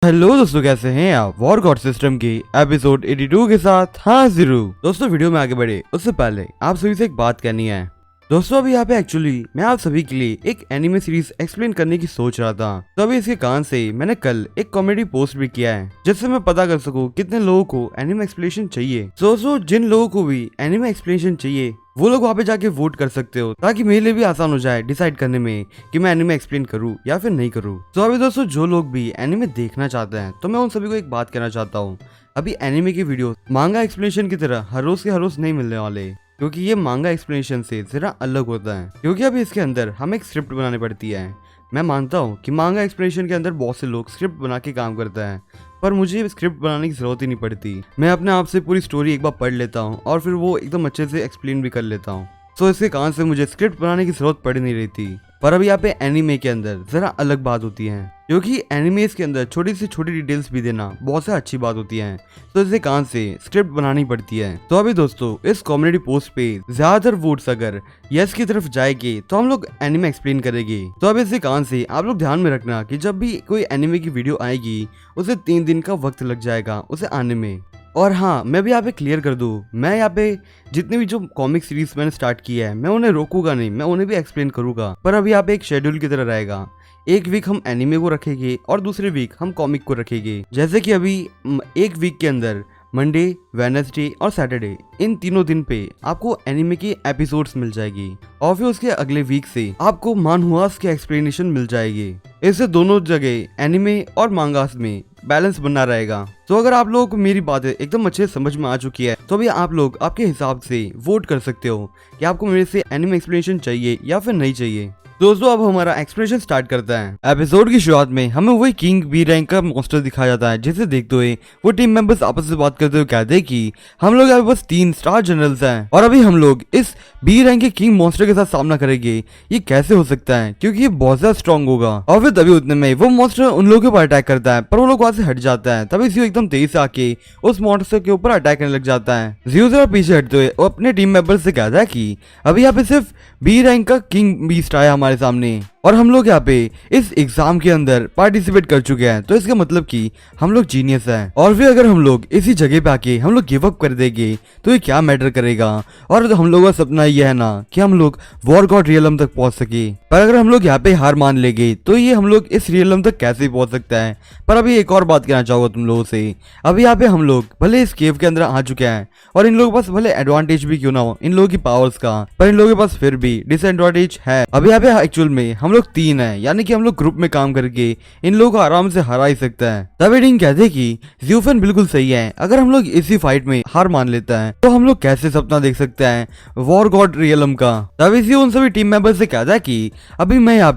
Hello दोस्तों, कैसे हैं आप? वॉर गॉड सिस्टम के एपिसोड 82 के साथ हाजिर हूँ। दोस्तों, वीडियो में आगे बढ़े उससे पहले आप सभी से एक बात कहनी है। दोस्तों, अभी यहाँ पे एक्चुअली मैं आप सभी के लिए एक एनिमे सीरीज एक्सप्लेन करने की सोच रहा था, तो अभी इसके कारण से मैंने कल एक कॉमेडी पोस्ट भी किया है जिससे मैं पता कर सकूं कितने लोगों को एनिमे एक्सप्लेनेशन चाहिए। दोस्तों, जिन लोगों को भी एनिमे एक्सप्लेनेशन चाहिए वो लोग वहाँ पे जाके वोट कर सकते हो, ताकि मेरे लिए भी आसान हो जाए डिसाइड करने में कि मैं एनिमे एक्सप्लेन करूँ या फिर नहीं करूँ। तो अभी दोस्तों, जो लोग भी एनिमे देखना चाहते हैं तो मैं उन सभी को एक बात कहना चाहता हूँ, अभी एनिमे की वीडियो मांगा एक्सप्लेनेशन की तरह हर रोज के हर रोज नहीं मिलने वाले, क्योंकि ये मांगा एक्सप्लेनेशन से जरा अलग होता है। क्योंकि अभी इसके अंदर हमें एक स्क्रिप्ट बनानी पड़ती है। मैं मानता हूँ कि मांगा एक्सप्लेनेशन के अंदर बहुत से लोग स्क्रिप्ट बना के काम करते हैं, पर मुझे स्क्रिप्ट बनाने की जरूरत ही नहीं पड़ती। मैं अपने आप से पूरी स्टोरी एक बार पढ़ लेता हूँ और फिर वो एकदम अच्छे से एक्सप्लेन भी कर लेता हूँ। तो इसके कारण से मुझे स्क्रिप्ट बनाने की जरूरत पड़ नहीं रही थी। पर अब यहाँ पे एनिमे के अंदर जरा अलग बात होती है, क्योंकि एनिमेस के अंदर छोटी से छोटी डिटेल्स भी देना बहुत से अच्छी बात होती है, तो इसके कारण से स्क्रिप्ट बनानी पड़ती है। तो अभी दोस्तों, इस कॉमेडी पोस्ट पे ज्यादातर वोट्स अगर यस की तरफ जाएंगे तो हम लोग एनिमे एक्सप्लेन करेंगे। तो अब इसके कारण से आप लोग ध्यान में रखना कि जब भी कोई एनिमे की वीडियो आएगी उसे 3 दिन का वक्त लग जाएगा उसे आने में। और हाँ, मैं भी यहाँ पे क्लियर कर दूँ, मैं यहाँ पे जितनी भी जो कॉमिक सीरीज मैंने स्टार्ट किया है मैं उन्हें रोकूंगा नहीं, मैं उन्हें भी एक्सप्लेन करूंगा। पर अभी यहाँ पे एक शेड्यूल की तरह रहेगा, एक वीक हम एनिमे को रखेंगे और दूसरे वीक हम कॉमिक को रखेंगे। जैसे कि अभी एक वीक के अंदर मंडे, वेडनेसडे और सैटरडे, इन तीनों दिन पे आपको एनिमे की एपिसोड्स मिल जाएगी और फिर उसके अगले वीक से आपको मानहुआस के एक्सप्लेनेशन मिल जाएगी। इससे दोनों जगह एनिमे और मांगास में बैलेंस बना रहेगा। तो अगर आप लोगों को मेरी बातें एकदम अच्छे से समझ में आ चुकी है तो भी आप लोग आपके हिसाब से वोट कर सकते हो कि आपको मेरे से एनिमे एक्सप्लेनेशन चाहिए या फिर नहीं चाहिए। दोस्तों, अब हमारा एक्सप्लेनेशन स्टार्ट करता है। एपिसोड की शुरुआत में हमें वही किंग बी रैंक का मॉन्स्टर दिखाया जाता है, जिसे देखते हुए वो टीम मेंबर्स आपस में बात करते हुए कहते हैं कि हम लोग यहाँ बस 3 स्टार जनरल्स हैं और अभी हम लोग इस बी रैंक के किंग मॉन्स्टर के साथ सामना करेंगे। ये कैसे हो सकता है, क्योंकि ये बहुत ज्यादा स्ट्रॉन्ग होगा। और फिर तभी उतने में वो मॉन्स्टर उन लोगों के ऊपर अटैक करता है, पर वो लोग वहां से हट जाता है। तभी जियो एकदम तेज से आके उस मॉन्स्टर के ऊपर अटैक करने लग जाता है। जियो जरा पीछे हटते हुए वो अपने टीम मेंबर्स से कहता है कि अभी यहाँ पे सिर्फ बी रैंक का किंग बीस्ट आया हमारे सामने और हम लोग यहाँ पे इस एग्जाम के अंदर पार्टिसिपेट कर चुके हैं, तो इसका मतलब कि हम लोग जीनियस हैं। और फिर अगर हम लोग इसी जगह पे आके हम लोग गिव अप कर देंगे तो ये क्या मैटर करेगा। और हम लोगों का सपना ये है ना कि हम लोग वॉर गॉड रियलम तक पहुंच सके, पर अगर हम लोग यहाँ पे हार मान लेंगे तो ये हम लोग इस रियलम तक कैसे पहुंच सकता है। पर अभी एक और बात कहना चाहूंगा तुम लोगों से, अभी यहाँ पे हम लोग भले इस केव के अंदर आ चुके हैं और इन लोगों के पास भले एडवांटेज भी क्यों ना हो इन लोगों की पावर्स का, पर इन लोगों के पास फिर भी डिसएडवांटेज है। अभी यहाँ पे एक्चुअल में हम लोग 3 हैं, यानी कि हम लोग ग्रुप में काम करके इन लोगों को आराम से हरा ही सकता है। तभी डिंग कहते हैं कि ज़्यूफेन बिल्कुल सही है, अगर हम लोग इसी फाइट में हार मान लेता है तो हम लोग कैसे सपना देख सकते हैं वॉर गॉड रियलम का। तभी ज़्यू उन सभी टीम मेंबर्स से कहता है कि अभी मैं यहाँ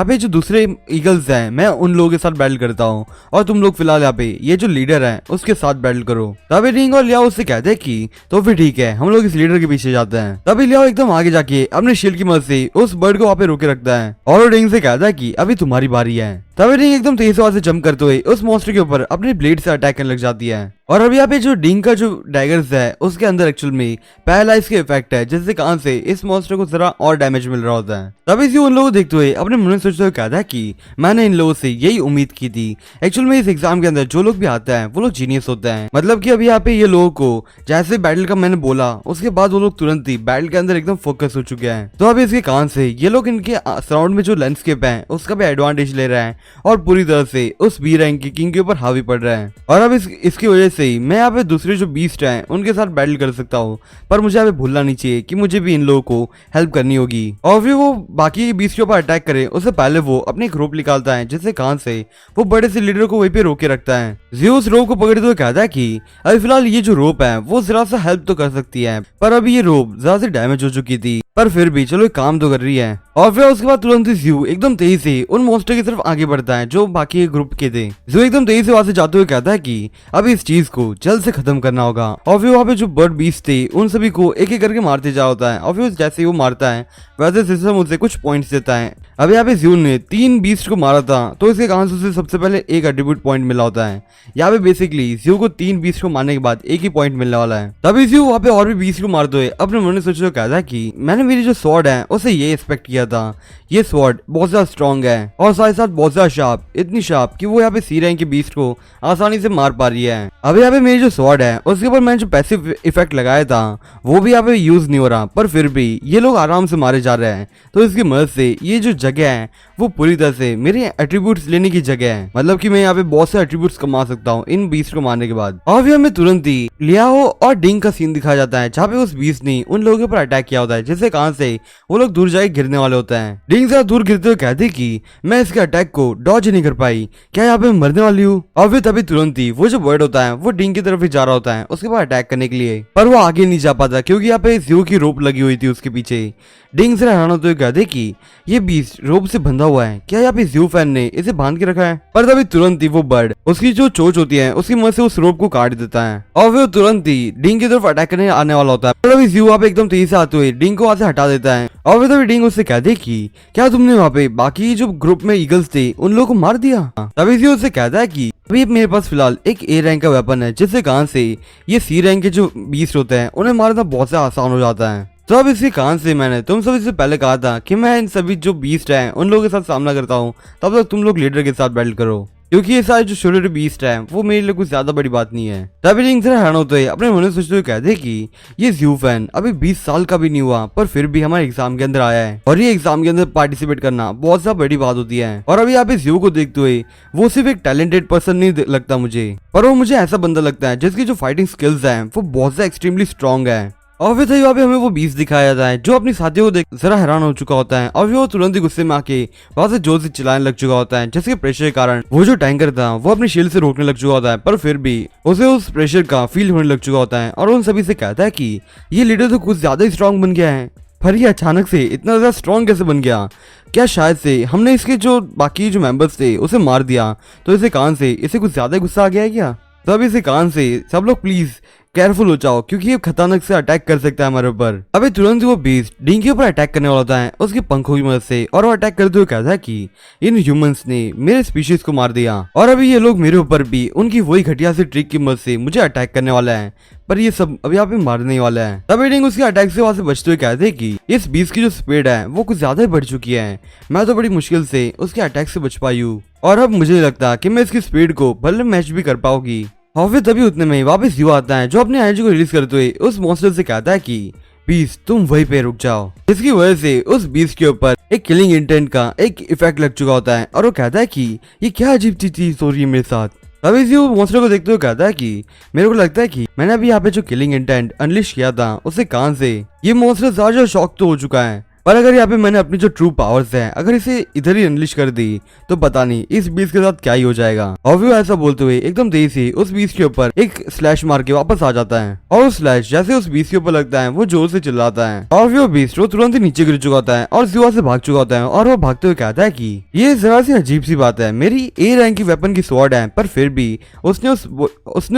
पे जो दूसरे ईगल्स हैं मैं उन लोगों के साथ बैटल करता हूँ और तुम लोग फिलहाल यहाँ पे ये जो लीडर है उसके साथ बैटल करो। तभी डिंग और लियाओ उससे कहते हैं कि तो फिर ठीक है, हम लोग इस लीडर के पीछे जाते हैं। तभी लियाओ एकदम आगे जाके अपने शील्ड की मदद से उस बर्ड को वहाँ पे रोके रखता है और डिंग से कहता है कि अभी तुम्हारी बारी है। तभी डिंग एकदम तेज से वहां से जंप करते हुए उस मॉन्स्टर के ऊपर अपने ब्लेड से अटैक करने लग जाती है। और अभी यहाँ पे जो डिंग का जो डैगर्स है उसके अंदर एक्चुअल में पैरालाइज के इफेक्ट है, जिसके कारण से इस मॉन्स्टर को जरा और डैमेज मिल रहा होता है। तभी से उन लोगों को देखते हुए अपने मन में सोचते हुए कहता है कि मैंने इन लोगों से यही उम्मीद की थी। एक्चुअल में इस एग्जाम के अंदर जो लोग भी आता है वो लोग जीनियस होता है, मतलब कि अभी यहाँ पे ये लोगों को जैसे बैटल का मैंने बोला उसके बाद वो लोग तुरंत ही बैटल के अंदर एकदम फोकस हो चुके हैं। तो अभी इसके कारण से ये लोग इनके सराउंड में जो लैंडस्केप है उसका भी एडवांटेज ले रहे हैं और पूरी तरह से उस बी रैंक की किंग के ऊपर हावी पड़ रहा है। और अब इसकी वजह से ही मैं यहाँ पे दूसरे जो बीस्ट हैं उनके साथ बैटल कर सकता हूँ, पर मुझे यहाँ पे भूलना नहीं चाहिए कि मुझे भी इन लोगों को हेल्प करनी होगी। और फिर वो बाकी बीस्ट के ऊपर अटैक करे उससे पहले वो अपने एक रोप निकालता है, जिससे कारण से वो बड़े से लीडर को वहीं पे रोके रखता है। ज़्यू उस रोप को पकड़ते हुए कहता है कि अभी फिलहाल ये जो रोप है वो जरा सा हेल्प तो कर सकती है, पर अभी ये रोप ज्यादा से डैमेज हो चुकी थी, पर फिर भी चलो काम तो कर रही है। और फिर उसके बाद तुरंत ही ज़्यू एकदम तेजी से उन मॉन्स्टर की तरफ आगे बढ़ता है जो बाकी ग्रुप के थे। ज़्यू एकदम तेजी से वहां से जाते हुए कहता है कि अभी इस चीज को जल्द से खत्म करना होगा। और फिर वहाँ पे जो बर्ड बीस्ट थे उन सभी को एक एक करके मारते जा होता है और फिर जैसे ही वो मारता है वैसे सिस्टम उसे कुछ पॉइंट्स देता है। अब यहाँ पे ज़्यू ने 3 बीस्ट को मारा था तो इसके कारण से उसे सबसे पहले एक एट्रीब्यूट पॉइंट मिला होता है। यहाँ पे बेसिकली ज़्यू को 3 बीस्ट को मारने के बाद एक ही पॉइंट मिलने वाला है। तभी ज़्यू वहाँ पे और भी बीस्ट को मारते हुए अपने मन में सोच कहता है कि मैंने मेरी जो स्वॉर्ड है उसे ये एक्सपेक्ट किया था। ये स्वॉर्ड बहुत ज्यादा स्ट्रॉन्ग है और साथ साथ बहुत ज्यादा शार्प, इतनी शार्प कि वो यहाँ पे सी रैंक के बीस्ट को आसानी से मार पा रही है। अब यहाँ पे मेरी जो स्वॉर्ड है उसके ऊपर मैंने जो पैसिव इफेक्ट लगाया था वो भी यहाँ पे यूज नहीं हो रहा, पर फिर भी ये लोग आराम से मारे जा रहे हैं। तो इसकी मदद से ये जो जगह है वो पूरी तरह से मेरे एट्रीब्यूट्स लेने की जगह है, मतलब कि मैं यहाँ पे बहुत से एट्रीब्यूट्स कमा सकता हूँ इन बीस्ट को मारने के बाद। और भी हमें तुरंत ही लियाओ और डिंग का सीन दिखाया जाता है जहाँ पे उस बीस्ट ने उन लोगों के ऊपर अटैक किया होता है, जिससे कहां से वो लोग दूर जाके गिरने वाले होते हैं। डिंग से दूर गिरते हुए कहते कि मैं इसके अटैक को डॉज नहीं कर पाई, क्या यहाँ पे मरने वाली हूँ। और फिर तभी तुरंत ही वो जो वर्ड होता है वो डिंग की तरफ ही जा रहा होता है उसके बाद अटैक करने के लिए, पर वो आगे नहीं जा पाता क्योंकि यहाँ पे ज़्यू की रोप लगी हुई थी उसके पीछे। डिंग से हैरान होते हुए कहते कि ये बीस्ट रोप से बंधा हुआ है, क्या यहाँ पे ज़्यू फैन ने इसे बांध के रखा है। पर तभी तुरंत ही वो बर्ड उसकी जो चोंच होती है उसकी मदद से उस रोप को काट देता है और फिर तुरंत ही डिंग की तरफ अटैक करने आने वाला होता है। पर तभी ज़्यू वहाँ पे एकदम तेजी से आते हुए डिंग को वहां से हटा देता है और फिर तभी डिंग उससे कहते कि क्या तुमने वहाँ पे बाकी जो ग्रुप में ईगल्स थे उन लोगों को मार दिया। तभी ज़्यू उससे कहता है कि अभी मेरे पास फिलहाल एक ए रैंक का वेपन है, जिससे कहां से ये सी रैंक के जो बीस्ट होते हैं उन्हें मारना बहुत से आसान हो जाता है। तो अब इसी कान से मैंने तुम सभी से पहले कहा था कि मैं इन सभी जो बीस्ट हैं उन लोगों के साथ सामना करता हूँ, तब तक तुम लोग लीडर के साथ बैटल करो, क्योंकि ये सारे जो छोटे बीस्ट है वो मेरे लिए कुछ ज्यादा बड़ी बात नहीं है। तभी रिंग से हैरान होते हैं अपने मन में सोचते हुए कहते कि ये ज़्यू फैन अभी 20 साल का भी नहीं हुआ, पर फिर भी हमारे एग्जाम के अंदर आया है और ये एग्जाम के अंदर पार्टिसिपेट करना बहुत ज्यादा बड़ी बात होती है। और अभी यहाँ पे ज़्यू को देखते हुए वो सिर्फ एक टैलेंटेड पर्सन नहीं लगता मुझे, पर वो मुझे ऐसा बंदा लगता है जिसकी जो फाइटिंग स्किल्स है वो बहुत ज्यादा एक्सट्रीमली स्ट्रॉन्ग है। और फिर वहाँ पे हमें वो बीस्ट दिखाया जाता है जो अपनी साथियों को देख जरा हैरान हो चुका होता है और फिर वो तुरंत ही गुस्से में आके वहां से जोर से चिल्लाने लग चुका होता है, जिसके प्रेशर के कारण वो जो टैंकर था वो अपनी शील्ड से रोकने लग चुका होता है, पर फिर भी उसे उस प्रेशर का फील होने लग चुका होता है और उन सभी से कहता है कि ये लीडर तो कुछ ज्यादा ही स्ट्रांग बन गया है, पर ये अचानक से इतना ज्यादा स्ट्रांग कैसे बन गया। क्या शायद से हमने इसके जो बाकी जो मेंबर्स थे उसे मार दिया, तो इसे कान से इसे कुछ ज्यादा गुस्सा आ गया है क्या। तब इसे कान से सब लोग प्लीज केयरफुल हो जाओ, क्योंकि ये खतरनाक से अटैक कर सकता है हमारे ऊपर। अभी तुरंत वो बीस्ट डिंग के ऊपर अटैक करने वाला होता है उसके पंखों की मदद से, और वो अटैक करते हुए कहता है कि इन ह्यूमंस ने मेरे स्पीशीज को मार दिया और अभी ये लोग मेरे ऊपर भी उनकी वही घटिया सी ट्रिक की मदद से मुझे अटैक करने वाला है, पर ये सब अभी यहाँ पे मारने वाला है। तब डिंग उसके अटैक से वहां से बचते हुए कहते हैं कि इस बीस्ट की जो स्पीड है वो कुछ ज्यादा ही बढ़ चुकी है, मैं तो बड़ी मुश्किल से उसके अटैक से बच पाई हूँ और अब मुझे नहीं लगता कि मैं इसकी स्पीड को भले मैच भी कर पाऊंगी। और फिर तभी उतने में वापस ज़्यू आता है जो अपने एनर्जी को रिलीज करते हुए उस मॉन्स्टर से कहता है कि बीस्ट तुम वहीं पे रुक जाओ। इसकी वजह से उस बीस्ट के ऊपर एक किलिंग इंटेंट का एक इफेक्ट लग चुका होता है और वो कहता है कि ये क्या अजीब चीज हो रही है मेरे साथ। तभी ज़्यू मॉन्स्टर को देखते हुए कहता है कि मेरे को लगता है कि मैंने अभी यहाँ पे जो किलिंग इंटेंट अनलिश किया था उससे कान से ये मॉन्स्टर ज्यादा शॉक तो हो चुका है, पर अगर यहाँ पे मैंने अपनी जो ट्रू पावर्स है अगर इसे इधर ही अनलिश कर दी तो पता नहीं इस बीस्ट के साथ क्या ही हो जाएगा। और वो ऐसा बोलते हुए एकदम तेजी से उस बीस्ट के ऊपर एक स्लैश मार के वापस आ जाता है और उस स्लैश जैसे उस बीस्ट के ऊपर लगता है वो जोर से चिल्लाता है और वो बीस्ट वो तुरंत ही नीचे गिर चुका होता है और ज़्यू से भाग चुका होता है और वो भागते हुए कहता है कि ये जरा सी अजीब सी बात है, मेरी ए रैंक की वेपन की स्वॉर्ड है पर फिर भी उसने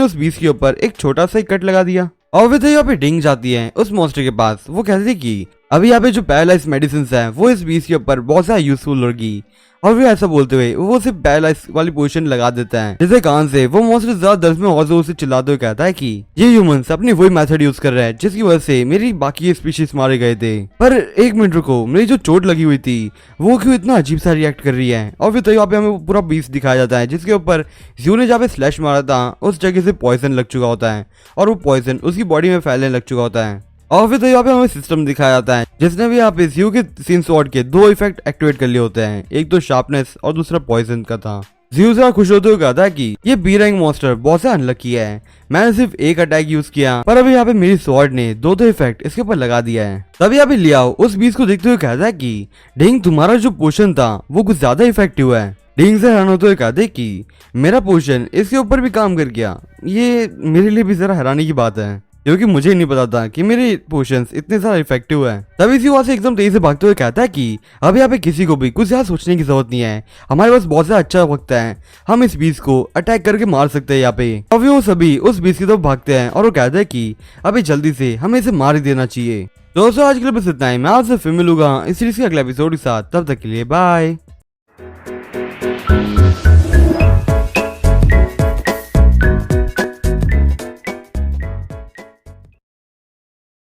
उस बीस्ट के ऊपर एक छोटा सा कट लगा दिया। और फिर यहाँ पे डिंग जाती है उस मॉन्स्टर के पास, वो कहती है कि अभी यहाँ पे जो पैरालाइज मेडिसिन है वो इस बीस के ऊपर बहुत ज्यादा यूजफुल होगी। और फिर ऐसा बोलते हुए वो सिर्फ पैरालाइज वाली पोजीशन लगा देता है, जिससे कान से वो मॉन्स्टर ज्यादा दर्द में और जोर से चिल्लाते हुए कहता है कि ये ह्यूमंस अपनी वही मेथड यूज कर रहे हैं जिसकी वजह से मेरी बाकी स्पीशीज मारे गए थे। पर एक मिनट रुको, मेरी जो चोट लगी हुई थी वो क्यों इतना अजीब सा रिएक्ट कर रही है। और फिर तो यहाँ पे हमें पूरा बीस दिखाया जाता है जिसके ऊपर ज़्यू ने जहाँ पे स्लैश मारा था उस जगह से पॉइजन लग चुका होता है और वो पॉइजन उसकी बॉडी में फैलने लग चुका होता है। और फिर तो यहाँ पे हमें सिस्टम दिखाया जाता है जिसने भी यहाँ पे ज़्यू के सीन स्वॉर्ड के दो इफेक्ट एक्टिवेट कर लिए होते हैं, एक तो शार्पनेस और दूसरा पॉइजन का था। ज़्यू जरा खुश होते हुए कहता है कि ये बी रैंक मॉन्स्टर बहुत से अनलकी है, मैंने सिर्फ एक अटैक यूज किया पर अभी यहाँ पे मेरी स्वॉर्ड ने दो इफेक्ट इसके ऊपर लगा दिया है। तभी यहाँ पे लियाओ उस बीस को देखते हुए कहता है कि डिंग तुम्हारा जो पोशन था वो कुछ ज्यादा इफेक्टिव है। डिंग से हैरान होते हुए कहते कि मेरा पोशन इसके ऊपर भी काम कर गया, ये मेरे लिए भी जरा हैरानी की बात है क्योंकि मुझे नहीं पता था कि मेरे पोशंस इतने ज्यादा इफेक्टिव है। तभी इसी वहां से एकदम तेजी से भागते हुए कहता है कि अब यहाँ पे किसी को भी कुछ ज्यादा सोचने की जरूरत नहीं है, हमारे पास बहुत ज्यादा अच्छा वक्त है, हम इस बीस को अटैक करके मार सकते हैं यहाँ पे। अभी वो सभी उस बीस की तरफ भागते हैं और वो कहता है कि अभी जल्दी से हमें इसे मार ही देना चाहिए। दोस्तों आज के लिए बस इतना ही, मैं आपसे फिर मिलूंगा इस सीरीज के अगले एपिसोड के साथ, तब तक के लिए बाय।